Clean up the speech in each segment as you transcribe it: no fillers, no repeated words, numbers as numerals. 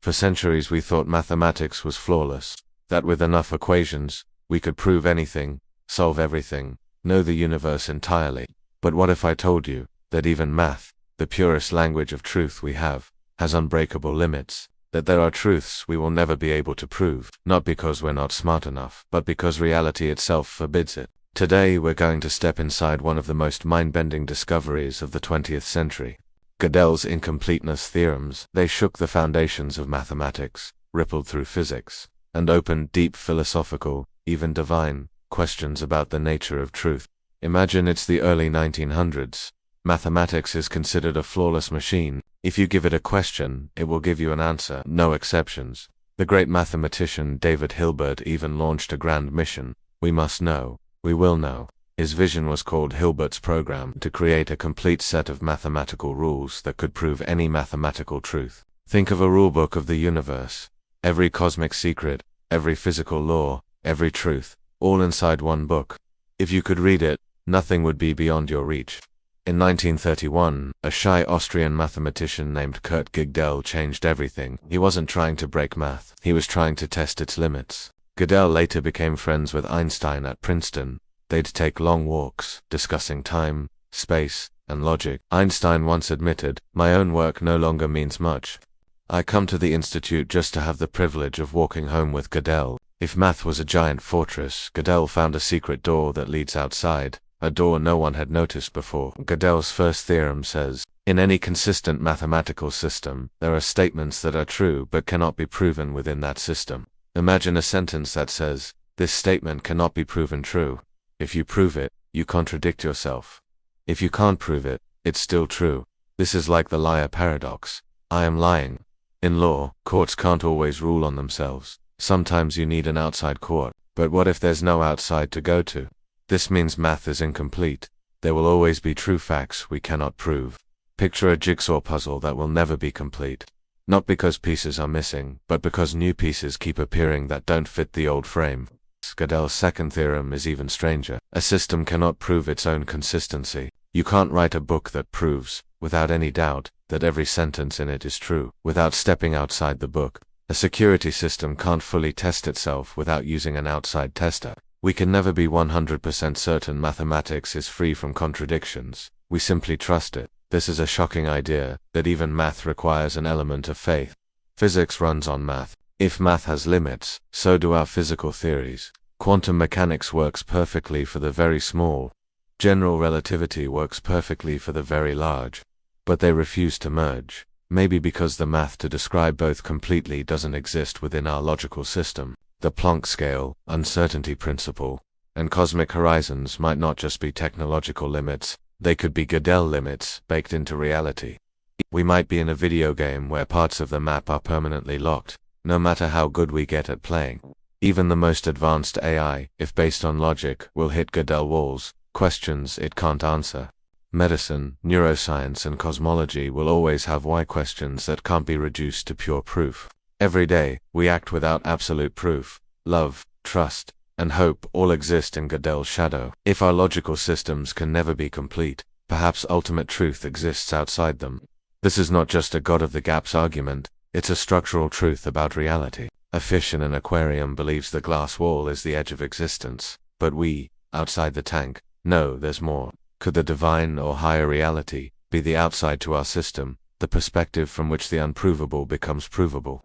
For centuries we thought mathematics was flawless, that with enough equations, we could prove anything, solve everything, know the universe entirely. But what if I told you that even math, the purest language of truth we have, has unbreakable limits, that there are truths we will never be able to prove, not because we're not smart enough, but because reality itself forbids it. Today we're going to step inside one of the most mind-bending discoveries of the 20th century. Gödel's incompleteness theorems. They shook the foundations of mathematics, rippled through physics, and opened deep philosophical, even divine, questions about the nature of truth. Imagine it's the early 1900s. Mathematics is considered a flawless machine. If you give it a question, it will give you an answer, no exceptions. The great mathematician David Hilbert even launched a grand mission. We must know. We will know. His vision was called Hilbert's program, to create a complete set of mathematical rules that could prove any mathematical truth. Think of a rulebook of the universe. Every cosmic secret, every physical law, every truth, all inside one book. If you could read it, nothing would be beyond your reach. In 1931, a shy Austrian mathematician named Kurt Gödel changed everything. He wasn't trying to break math, he was trying to test its limits. Gödel later became friends with Einstein at Princeton. They'd take long walks, discussing time, space, and logic. Einstein once admitted, "My own work no longer means much. I come to the institute just to have the privilege of walking home with Gödel." If math was a giant fortress, Gödel found a secret door that leads outside, a door no one had noticed before. Gödel's first theorem says, in any consistent mathematical system, there are statements that are true but cannot be proven within that system. Imagine a sentence that says, "This statement cannot be proven true." If you prove it, you contradict yourself. If you can't prove it, it's still true. This is like the liar paradox. I am lying. In law, courts can't always rule on themselves. Sometimes you need an outside court. But what if there's no outside to go to? This means math is incomplete. There will always be true facts we cannot prove. Picture a jigsaw puzzle that will never be complete. Not because pieces are missing, but because new pieces keep appearing that don't fit the old frame. Gödel's second theorem is even stranger. A system cannot prove its own consistency. You can't write a book that proves, without any doubt, that every sentence in it is true, without stepping outside the book. A security system can't fully test itself without using an outside tester. We can never be 100% certain mathematics is free from contradictions. We simply trust it. This is a shocking idea, that even math requires an element of faith. Physics runs on math. If math has limits, so do our physical theories. Quantum mechanics works perfectly for the very small. General relativity works perfectly for the very large. But they refuse to merge. Maybe because the math to describe both completely doesn't exist within our logical system. The Planck scale, uncertainty principle, and cosmic horizons might not just be technological limits, they could be Gödel limits baked into reality. We might be in a video game where parts of the map are permanently locked, no matter how good we get at playing. Even the most advanced AI, if based on logic, will hit Gödel walls, questions it can't answer. Medicine, neuroscience, and cosmology will always have why questions that can't be reduced to pure proof. Every day, we act without absolute proof. Love, trust, and hope all exist in Gödel's shadow. If our logical systems can never be complete, perhaps ultimate truth exists outside them. This is not just a God of the gaps argument, it's a structural truth about reality. A fish in an aquarium believes the glass wall is the edge of existence, but we, outside the tank, know there's more. Could the divine or higher reality be the outside to our system, the perspective from which the unprovable becomes provable?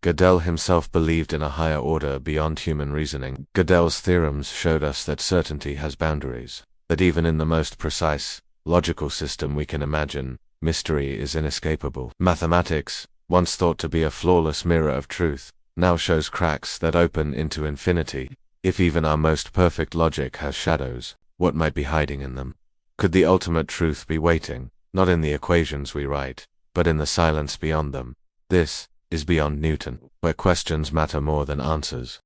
Gödel himself believed in a higher order beyond human reasoning. Gödel's theorems showed us that certainty has boundaries, that even in the most precise, logical system we can imagine, mystery is inescapable. Mathematics, once thought to be a flawless mirror of truth, now shows cracks that open into infinity. If even our most perfect logic has shadows, what might be hiding in them? Could the ultimate truth be waiting, not in the equations we write, but in the silence beyond them? This is Beyond Newton, where questions matter more than answers.